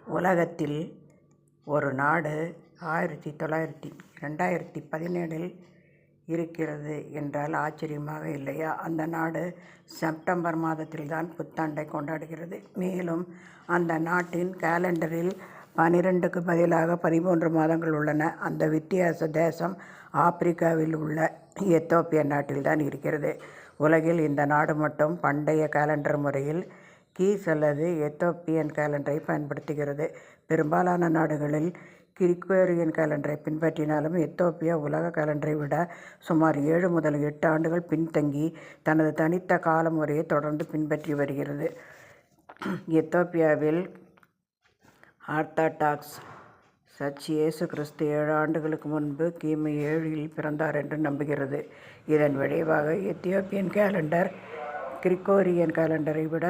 உலகத்தில் ஒரு நாடு 2017 இருக்கிறது என்றால் ஆச்சரியமாக இல்லையா? அந்த நாடு செப்டம்பர் மாதத்தில்தான் புத்தாண்டை கொண்டாடுகிறது. மேலும் அந்த நாட்டின் காலண்டரில் 12க்கு பதிலாக 13 மாதங்கள் உள்ளன. அந்த வித்தியாச தேசம் ஆப்பிரிக்காவில் உள்ள எத்தோப்பியா நாட்டில்தான் இருக்கிறது. உலகில் இந்த நாடு மட்டும் பண்டைய காலண்டர் முறையில் கீஸ் அல்லது எத்தோப்பியன் காலண்டரை பயன்படுத்துகிறது. பெரும்பாலான நாடுகளில் கிரிகோரியன் காலண்டரை பின்பற்றினாலும் எத்தோப்பியா உலக காலண்டரை விட சுமார் 7 முதல் 8 ஆண்டுகள் பின்தங்கி தனது தனித்த கால முறையை தொடர்ந்து பின்பற்றி வருகிறது. எத்தோப்பியாவில் ஆர்த்தடாக்ஸ் சர்ச் இயேசு கிறிஸ்து 7 ஆண்டுகளுக்கு முன்பு கிமு 7 பிறந்தார் என்று நம்புகிறது. இதன் விளைவாக எத்தியோப்பியன் காலண்டர் கிரிகோரியன் காலண்டரை விட